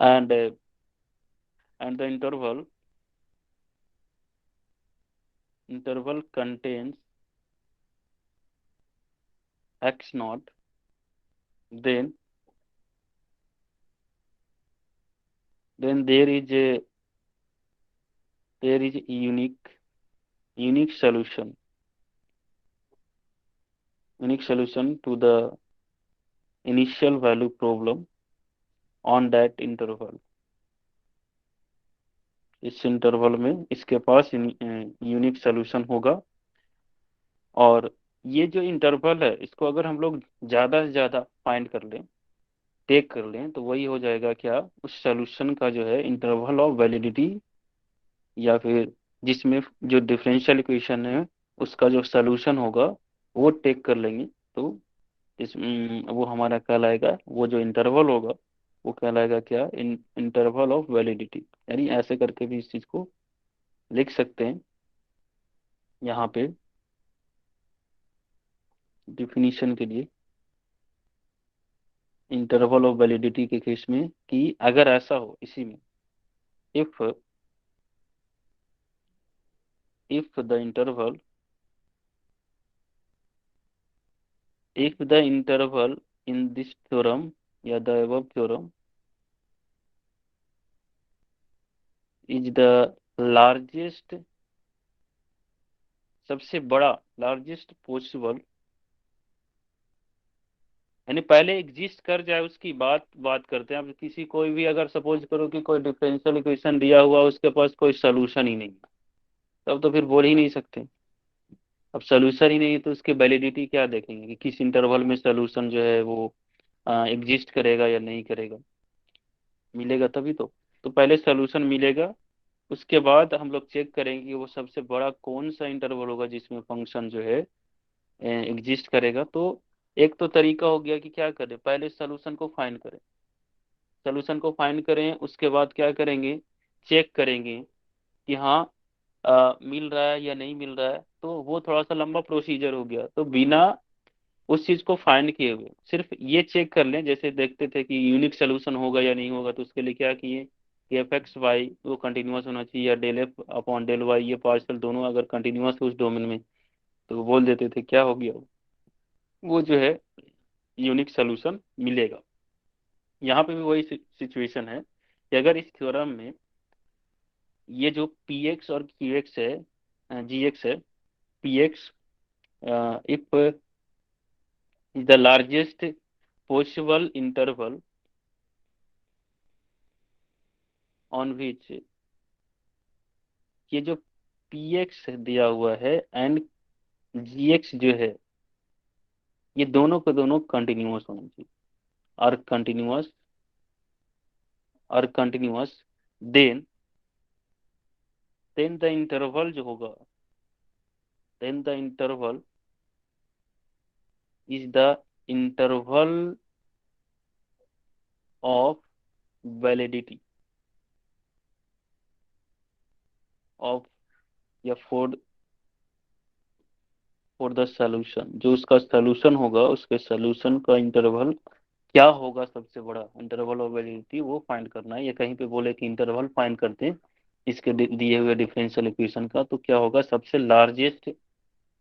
And the interval contains x naught, then there is a unique solution to the initial value problem on that interval। इस इंटरवल में इसके पास यूनिक सोल्यूशन होगा। और ये जो interval है इसको अगर हम लोग ज्यादा से ज्यादा फाइंड कर लें, टेक कर लें, तो वही हो जाएगा क्या, उस सोल्यूशन का जो है इंटरवल ऑफ वैलिडिटी, या फिर जिसमें जो डिफरेंशियल इक्वेशन है उसका जो सोल्यूशन होगा वो टेक कर लेंगे। तो वो हमारा कहलाएगा, वो जो इंटरवल होगा वो कहलाएगा क्या, इंटरवल ऑफ वैलिडिटी। यानी ऐसे करके भी इस चीज को लिख सकते हैं यहाँ पे डिफिनीशन के लिए, इंटरवल ऑफ वैलिडिटी के केस में, कि अगर ऐसा हो इसी में, if the interval in this theorem या the above theorem is the largest, सबसे बड़ा, लार्जेस्ट पॉसिबल, यानी पहले एग्जिस्ट कर जाए उसकी बात बात करते हैं। अब किसी कोई भी अगर सपोज करो कि कोई डिफरेंशियल इक्वेशन दिया हुआ उसके पास कोई सोल्यूशन ही नहीं, तब तो फिर बोल ही नहीं सकते। अब सोल्यूशन ही नहीं है तो उसकी वैलिडिटी क्या देखेंगे कि किस इंटरवल में सोल्यूशन जो है वो एग्जिस्ट करेगा या नहीं करेगा, मिलेगा तभी तो पहले सोल्यूशन मिलेगा, उसके बाद हम लोग चेक करेंगे कि वो सबसे बड़ा कौन सा इंटरवल होगा जिसमें फंक्शन जो है एग्जिस्ट करेगा। तो एक तो तरीका हो गया कि क्या करें, पहले सोल्यूशन को फाइंड करें, उसके बाद क्या करेंगे, चेक करेंगे कि हाँ मिल रहा है या नहीं मिल रहा है। तो वो थोड़ा सा लंबा प्रोसीजर हो गया। तो बिना उस चीज को फाइंड किए हुए सिर्फ ये चेक कर लें, जैसे देखते थे कि यूनिक सोल्यूशन होगा या नहीं होगा, तो उसके लिए क्या किए कि एफ एक्स वाई वो कंटिन्यूअस होना चाहिए, या del f upon del y ये पार्शियल दोनों अगर कंटिन्यूअस है उस डोमेन में, तो वो बोल देते थे क्या हो गया, वो जो है यूनिक सोल्यूशन मिलेगा। यहाँ पे भी वही सिचुएशन है कि अगर इस थ्योरम में ये जो पी एक्स और क्यू एक्स है, जी एक्स है, P x if is the largest possible interval on which, ये जो पी एक्स दिया हुआ है एंड जी एक्स जो है, ये दोनों के दोनों कंटिन्यूअस होना चाहिए, और कंटिन्यूअस देन द इंटरवल जो होगा, the interval is the interval of validity of, या फॉर द सॉल्यूशन, जो उसका सॉल्यूशन होगा उसके सॉल्यूशन का इंटरवल क्या होगा, सबसे बड़ा इंटरवल ऑफ वैलिडिटी वो फाइंड करना है। या कहीं पे बोले कि इंटरवल फाइंड करते हैं इसके दिए हुए डिफरेंशियल इक्वेशन का, तो क्या होगा, सबसे लार्जेस्ट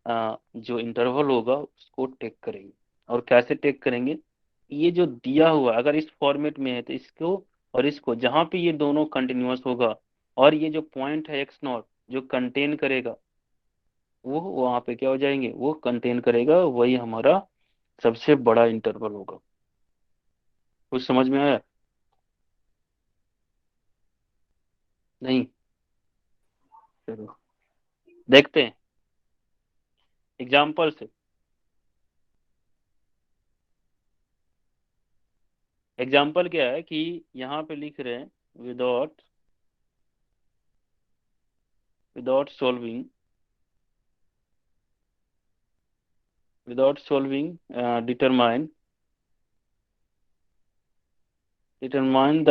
जो इंटरवल होगा उसको टेक करेंगे। और कैसे टेक करेंगे, ये जो दिया हुआ अगर इस फॉर्मेट में है तो इसको और इसको, जहां पे ये दोनों कंटिन्यूअस होगा और ये जो पॉइंट है एक्स नॉट जो कंटेन करेगा, वो वहां पे क्या हो जाएंगे, वो कंटेन करेगा, वही हमारा सबसे बड़ा इंटरवल होगा। कुछ समझ में आया? नहीं? चलो देखते हैं एग्जाम्पल से। एग्जाम्पल क्या है कि यहाँ पे लिख रहे हैं without without solving determine determine the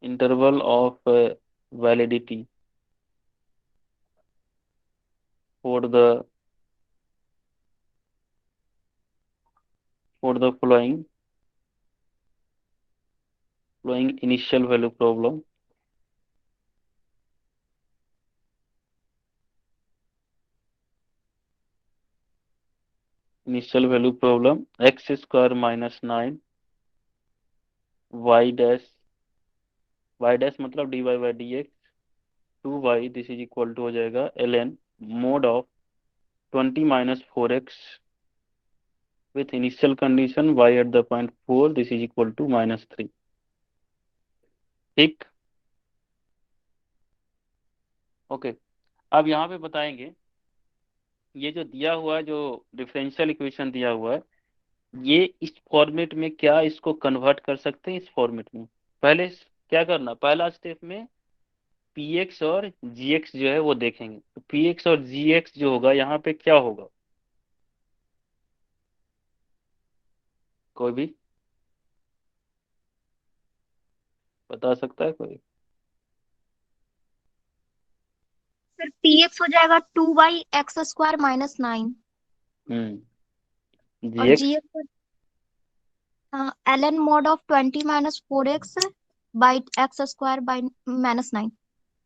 interval of validity for the following initial value problem. Initial value problem: x square minus 9 y dash मतलब dy by dx 2y, this is equal to हो जाएगा ln mod of 20 minus 4x with initial condition y at the point 4, this is equal to -3. ठीक, okay. अब यहाँ पे बताएंगे ये जो दिया हुआ है, जो डिफरेंशियल इक्वेशन दिया हुआ है, ये इस फॉर्मेट में क्या इसको कन्वर्ट कर सकते हैं इस फॉर्मेट में। पहले क्या करना, पहला स्टेप में पी एक्स और जी एक्स जो है वो देखेंगे। तो पी एक्स और जी एक्स जो होगा यहाँ पे क्या होगा, कोई भी बता सकता है कोई? फिर पी एक्स हो जाएगा 2 y x² - 9 जी और g x. X ln mod of 20 - 4x by x² - 9।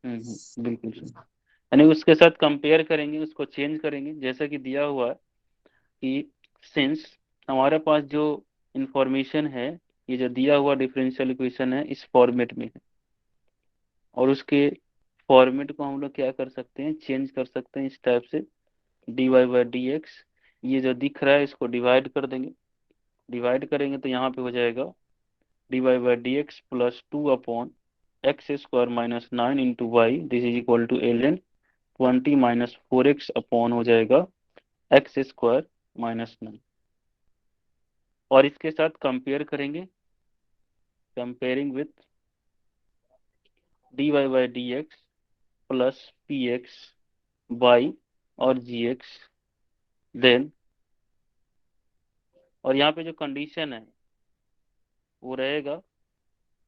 बिल्कुल सही। यानी उसके साथ कंपेयर करेंगे, उसको चेंज करेंगे, जैसा कि दिया हुआ है कि सिंस हमारे पास जो इंफॉर्मेशन है, ये जो दिया हुआ डिफरेंशियल इक्वेशन है इस फॉर्मेट में है, और उसके फॉर्मेट को हम लोग क्या कर सकते हैं, चेंज कर सकते हैं इस टाइप से। D y by d x, ये जो दिख रहा है इसको डिवाइड कर देंगे। डिवाइड करेंगे तो यहाँ पे हो जाएगा d y by d x plus 2/x² minus 9 into y, this is equal to ln 20 minus 4x upon हो जाएगा x² माइनस 9। और इसके साथ कंपेयर करेंगे, comparing with d y by d x plus p x by और g x, then और यहाँ पे जो कंडीशन है वो रहेगा,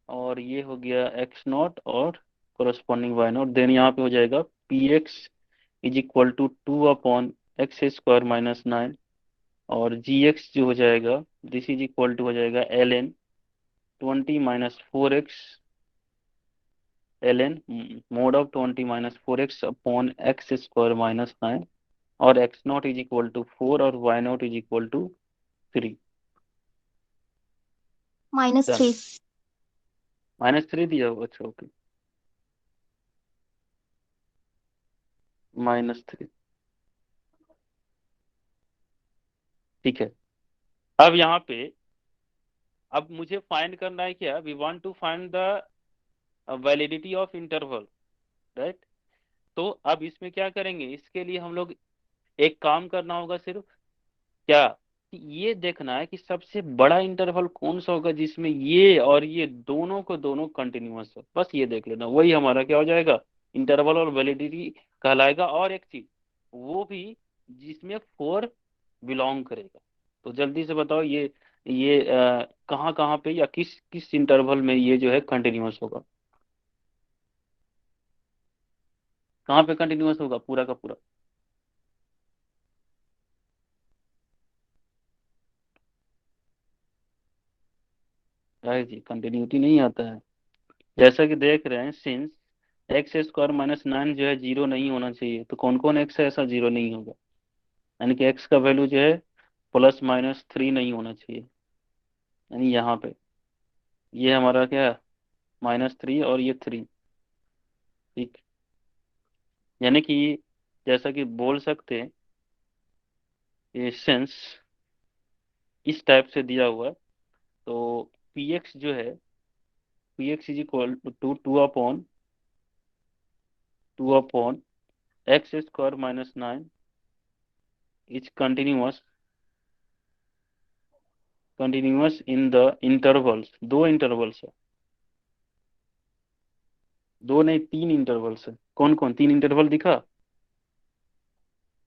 और ये हो गया एक्स नॉट और कोरस्पॉन्डिंग वाई नॉट, देन यहाँ पे हो जाएगा p x is equal to 2/x² minus 9, और जी एक्स जो हो जाएगा दिस इज इक्वल टू हो जाएगा ln 20 minus 4x, ln mod of 20 minus 4x upon x² minus 9, और x not is equal to 4 और y not is equal to 3। -3। -3 दिया हुआ, अच्छा ओके, -3, ठीक है। अब यहाँ पे अब मुझे फाइंड करना है क्या, we want to find the validity of interval, right. तो अब इसमें क्या करेंगे, इसके लिए हम लोग एक काम करना होगा, सिर्फ क्या कि ये देखना है कि सबसे बड़ा इंटरवल कौन सा होगा जिसमें ये और ये दोनों को दोनों कंटिन्यूअस हो, बस ये देख लेना, वही हमारा क्या हो जाएगा, इंटरवल और वैलिडिटी कहलाएगा। और एक चीज वो भी जिसमें 4 बिलोंग करेगा। तो जल्दी से बताओ ये कहाँ कहाँ पे या किस किस इंटरवल में ये जो है कंटिन्यूअस होगा, कहाँ पे कंटिन्यूअस होगा पूरा का पूरा? राइट जी, कंटिन्यूटी नहीं आता है। जैसा कि देख रहे हैं, सिंस x² माइनस 9 जो है जीरो नहीं होना चाहिए, तो कौन कौन x है ऐसा जीरो नहीं होगा, यानी कि x का वैल्यू जो है +-3 नहीं होना चाहिए। यानी यहाँ पे ये हमारा क्या है, -3 और ये 3, ठीक। यानी कि जैसा कि बोल सकते हैं, ये सेंस इस टाइप से दिया हुआ है। तो पी एक्स जो है, P x is equal to 2/x² minus 9 is continuous in the intervals, दो इंटरवल्स है, दो नहीं 3 इंटरवल्स है। कौन कौन 3 इंटरवल दिखा?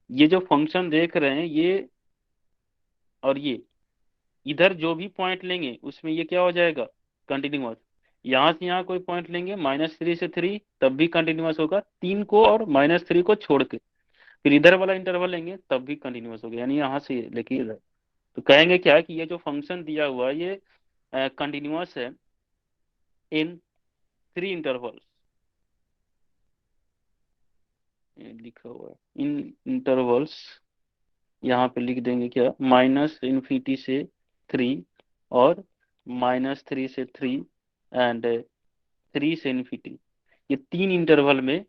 ये जो फंक्शन देख रहे हैं ये और ये इधर जो भी पॉइंट लेंगे उसमें ये क्या हो जाएगा, कंटिन्यूअस। यहाँ से यहाँ कोई पॉइंट लेंगे -3 से 3 तब भी कंटिन्यूअस होगा, 3 को और -3 को छोड़ के। फिर इधर वाला इंटरवल लेंगे तब भी कंटिन्यूअस होगा, यानी यहाँ से लेके इधर। तो कहेंगे क्या कि ये जो फंक्शन दिया हुआ है ये कंटिन्यूअस है इन 3 इंटरवल्स। लिखा हुआ है इन इंटरवल्स, यहाँ पे लिख देंगे क्या, -∞ से 3 और -3 से 3 एंड 3 से इन्फिनिटी। ये 3 इंटरवल में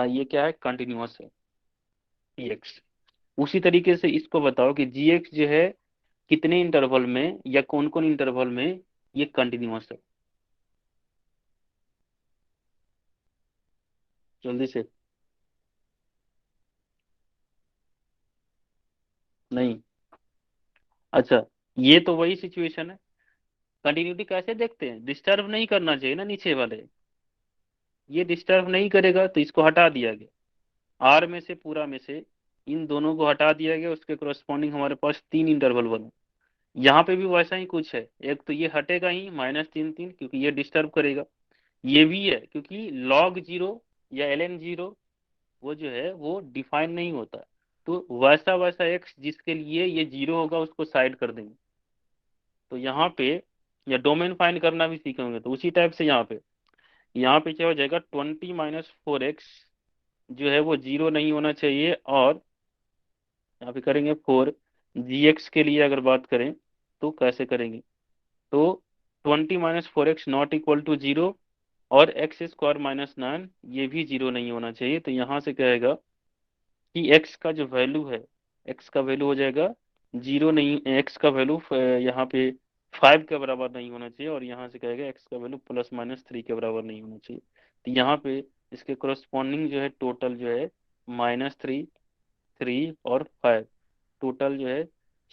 ये क्या है, कंटिन्यूअस है एक्स। उसी तरीके से इसको बताओ कि जी एक्स जो है कितने इंटरवल में या कौन कौन इंटरवल में ये कंटिन्यूअस है, जल्दी से। नहीं, अच्छा, ये तो वही सिचुएशन है। कंटिन्यूटी कैसे देखते हैं, डिस्टर्ब नहीं करना चाहिए ना नीचे वाले, ये डिस्टर्ब नहीं करेगा तो इसको हटा दिया गया, आर में से पूरा में से इन दोनों को हटा दिया गया, उसके करस्पॉन्डिंग हमारे पास 3 इंटरवल बने। यहाँ पे भी वैसा ही कुछ है, एक तो ये हटेगा ही -3 3 क्योंकि ये डिस्टर्ब करेगा, ये भी है क्योंकि log 0 या ln 0 वो जो है वो डिफाइन नहीं होता। तो वैसा वैसा एक्स जिसके लिए ये 0 होगा उसको साइड कर देंगे। तो यहाँ पे या डोमेन फाइंड करना भी सीखेंगे तो उसी टाइप से यहाँ पे क्या हो जाएगा, 20 - 4x जो है वो 0 नहीं होना चाहिए। और यहाँ पे करेंगे 4 gx के लिए अगर बात करें तो कैसे करेंगे, तो 20 - 4x नॉट इक्वल टू 0 और x² - 9 ये भी 0 नहीं होना चाहिए। तो यहाँ से कहेगा कि x का जो वैल्यू है, x का वैल्यू हो जाएगा 0 नहीं, x का वैल्यू यहाँ पे 5 के बराबर नहीं होना चाहिए, और यहाँ से कहेगा x का वैल्यू +- 3 के बराबर नहीं होना चाहिए। तो यहाँ पे इसके करस्पॉन्डिंग जो है टोटल जो है -3 3 और 5, टोटल जो है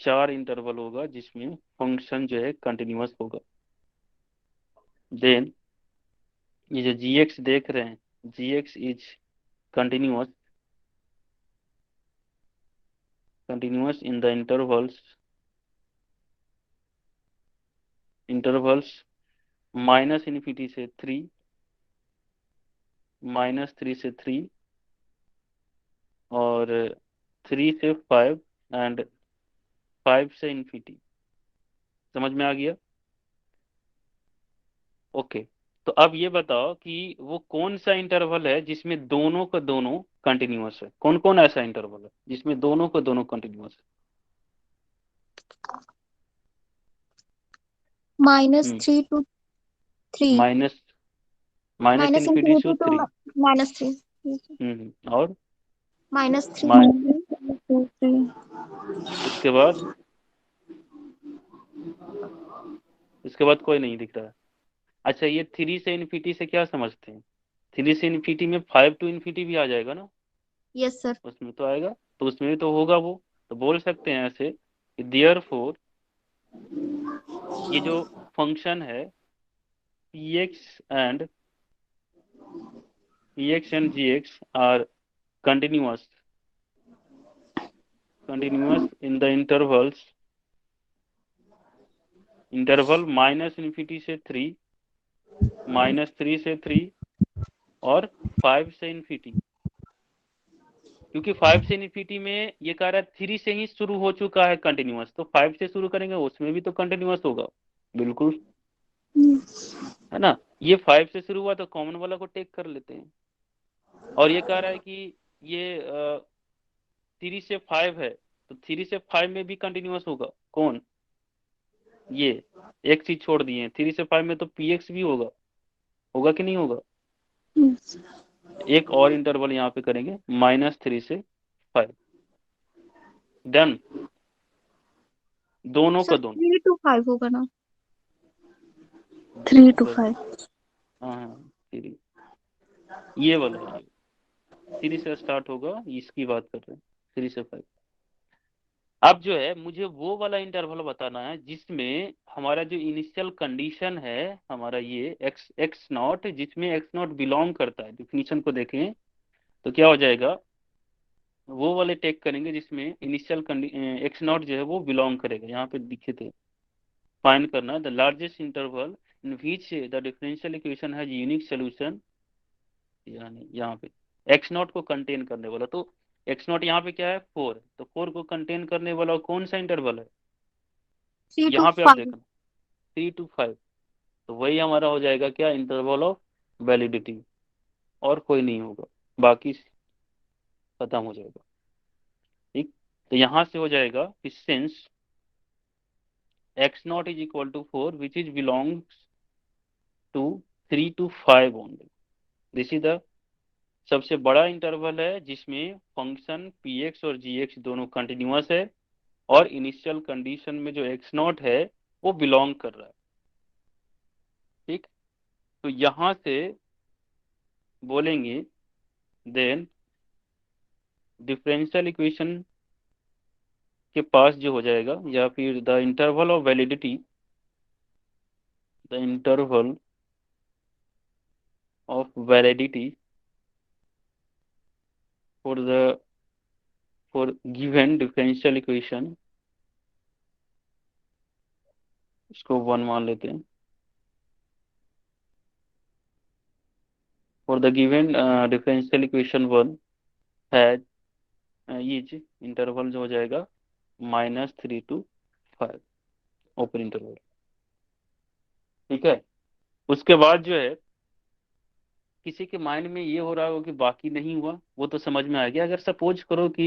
4 इंटरवल होगा जिसमें फंक्शन जो है कंटिन्यूअस होगा। देन ये जो जी एक्स देख रहे हैं, g x is continuous continuous in the intervals -∞ से 3, -3 से 3 और 3 से 5 एंड 5 से इन्फिनिटी। समझ में आ गया? ओके। तो अब ये बताओ कि वो कौन सा इंटरवल है जिसमें दोनों का दोनों कंटिन्यूअस है, कौन कौन ऐसा इंटरवल है जिसमें दोनों का दोनों कंटिन्यूअस है? -3 to 3 minus minus minus infinity to infinity to 3। -3 और -3 माइ to 3 उसके बाद कोई नहीं दिख रहा है। अच्छा, ये 3 से इन्फिनिटी से क्या समझते हैं? 3 से इन्फिनिटी में 5 टू इन्फिनिटी भी आ जाएगा ना, यस सर उसमें तो आएगा, तो उसमें भी तो होगा वो। तो बोल सकते हैं ऐसे कि देयरफॉर ये जो फंक्शन है P x and ji X are continuous in the interval -∞ से 3, -3 से 3 और 5 से इन्फिनिटी। क्योंकि 5 से इन्फिनिटी में ये कह रहा है 3 से ही शुरू हो चुका है कंटिन्यूअस, तो 5 से शुरू करेंगे उसमें भी तो कंटिन्यूअस होगा, बिल्कुल, है ना। ये 5 से शुरू हुआ तो कॉमन वाला को टेक कर लेते हैं। और ये कह रहा है कि ये 3 से 5 है, तो 3 से 5 में भी कंटिन्यूअस होगा कौन, ये एक चीज छोड़ दिए, 3 से 5 में तो पी एक्स भी होगा, होगा कि नहीं होगा। एक और इंटरवल यहाँ पे करेंगे -3 से 5, डन, दोनों का सर दोनों। 3 to 5 होगा ना 3 to बस, 5। हाँ हाँ, 3, ये वाला है, ये 3 से स्टार्ट होगा, इसकी बात कर रहे हैं, 3 से 5। अब जो है मुझे वो वाला इंटरवल बताना है जिसमें हमारा जो इनिशियल कंडीशन है, हमारा ये एक्स नॉट, जिसमें एक्स नॉट बिलोंग करता है, डिफिनीशन को देखें तो क्या हो जाएगा, वो वाले टेक करेंगे जिसमें इनिशियल एक्स नॉट जो है वो बिलोंग करेगा, यहाँ पे लिखे थे। फाइंड करना है the largest interval in which the differential equation has unique solution, यानी यहाँ पे एक्स नॉट को कंटेन करने वाला। तो एक्स नॉट यहाँ पे क्या है 4, तो 4 को कंटेन करने वाला कौन सा इंटरवल है, 3 to यहाँ पे आप 5। देखना 3 to 5, तो वही हमारा हो जाएगा क्या, इंटरवल ऑफ वैलिडिटी, और कोई नहीं होगा, बाकी खत्म हो जाएगा। ठीक, तो यहाँ से हो जाएगा कि since X not is equal to 4 which is belongs to 3 to 5 only, this is the सबसे बड़ा इंटरवल है जिसमें फंक्शन पी एक्स और जी एक्स दोनों कंटिन्यूअस है, और इनिशियल कंडीशन में जो एक्स नॉट है वो बिलोंग कर रहा है। ठीक, तो यहां से बोलेंगे देन डिफरेंशियल इक्वेशन के पास जो हो जाएगा, या फिर the interval of validity, the interval of validity for the for given differential equation, इसको 1 मान लेते हैं, for the given differential equation 1 है, ये इंटरवल जो हो जाएगा -3 to 5 ओपन इंटरवल। ठीक है, उसके बाद जो है किसी के माइंड में ये हो रहा हो कि बाकी नहीं हुआ, वो तो समझ में आ गया। अगर सपोज करो कि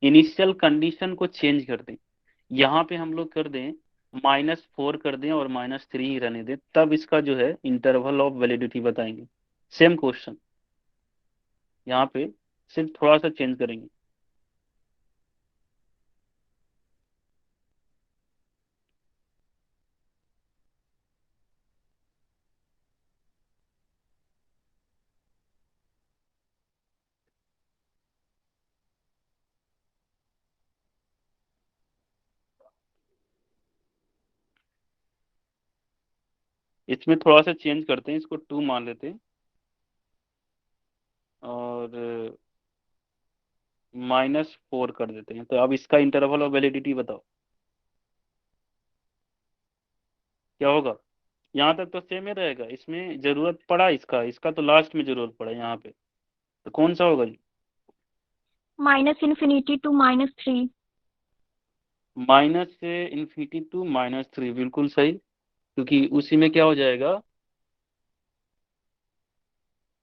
इनिशियल कंडीशन को चेंज कर दें, यहाँ पे हम लोग कर दें -4 कर दें और -3 ही रहने दें, तब इसका जो है इंटरवल ऑफ वैलिडिटी बताएंगे। सेम क्वेश्चन, यहाँ पे सिर्फ थोड़ा सा चेंज करेंगे। इसमें थोड़ा सा चेंज करते हैं, इसको 2 मान लेते हैं, और -4 कर देते हैं। तो अब इसका इंटरवल ऑफ वैलिडिटी बताओ क्या होगा। यहाँ तक तो सेम ही रहेगा, इसमें जरूरत पड़ा इसका, इसका तो लास्ट में जरूरत पड़ा यहाँ पे, तो कौन सा होगा जी, -∞ to -3। माइनस से इन्फिनिटी टू -3, बिल्कुल सही, क्योंकि उसी में क्या हो जाएगा,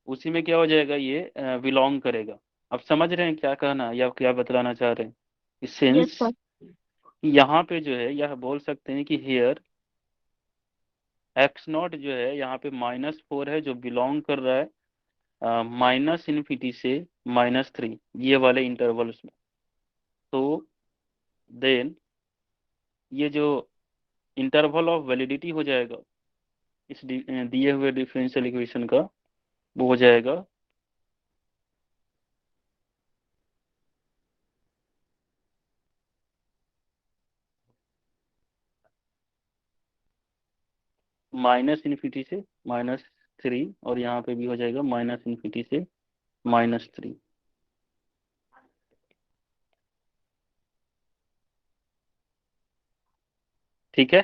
उसी में क्या हो जाएगा, ये बिलोंग करेगा। अब समझ रहे हैं क्या कहना या क्या बतलाना चाह रहे हैं, यस सेंस सर। यहाँ पे जो है यह बोल सकते हैं कि हेयर एक्स नॉट जो है यहाँ पे -4 है जो बिलोंग कर रहा है -∞ से -3, ये वाले इंटरवल्स में। तो देन ये जो इंटरवल ऑफ वैलिडिटी हो जाएगा इस दिए हुए डिफरेंशियल इक्वेशन का, वो हो जाएगा -∞ से -3, और यहाँ पे भी हो जाएगा -∞ से -3। ठीक है,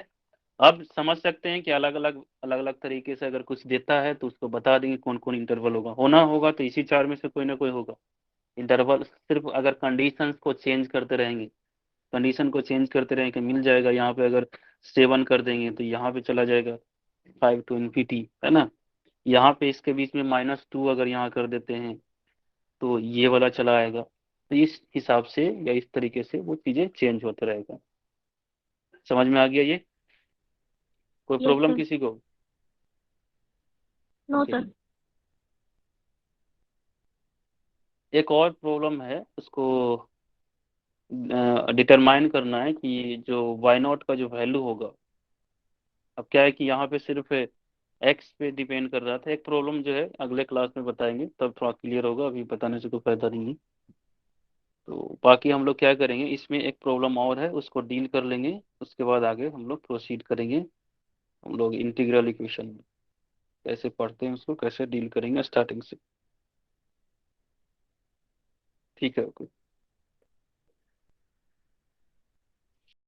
अब समझ सकते हैं कि अलग अलग तरीके से अगर कुछ देता है तो उसको बता देंगे कौन कौन इंटरवल होगा, होना होगा तो इसी चार में से कोई ना कोई होगा। इंटरवल सिर्फ अगर कंडीशंस को चेंज करते रहेंगे, कंडीशन को चेंज करते रहेंगे मिल जाएगा। यहाँ पे अगर 7 कर देंगे तो यहाँ पे चला जाएगा 5 to ∞, है ना। यहाँ पे इसके बीच में -2 अगर यहाँ कर देते हैं तो ये वाला चला आएगा। तो इस हिसाब से या इस तरीके से वो चीजें चेंज होते रहेगा। समझ में आ गया ये, कोई यस प्रॉब्लम सर। किसी को। No okay, sir. एक और प्रॉब्लम है, उसको डिटरमाइन करना है कि जो वाई नॉट का जो वैल्यू होगा। अब क्या है कि यहाँ पे सिर्फ एक्स पे डिपेंड कर रहा था, एक प्रॉब्लम जो है अगले क्लास में बताएंगे तब थोड़ा क्लियर होगा, अभी बताने से कोई फायदा नहीं है। तो बाकी हम लोग क्या करेंगे, इसमें एक प्रॉब्लम और है उसको डील कर लेंगे, उसके बाद आगे हम लोग प्रोसीड करेंगे। हम लोग इंटीग्रल इक्वेशन में कैसे पढ़ते हैं उसको कैसे डील करेंगे स्टार्टिंग से। ठीक है, ओके।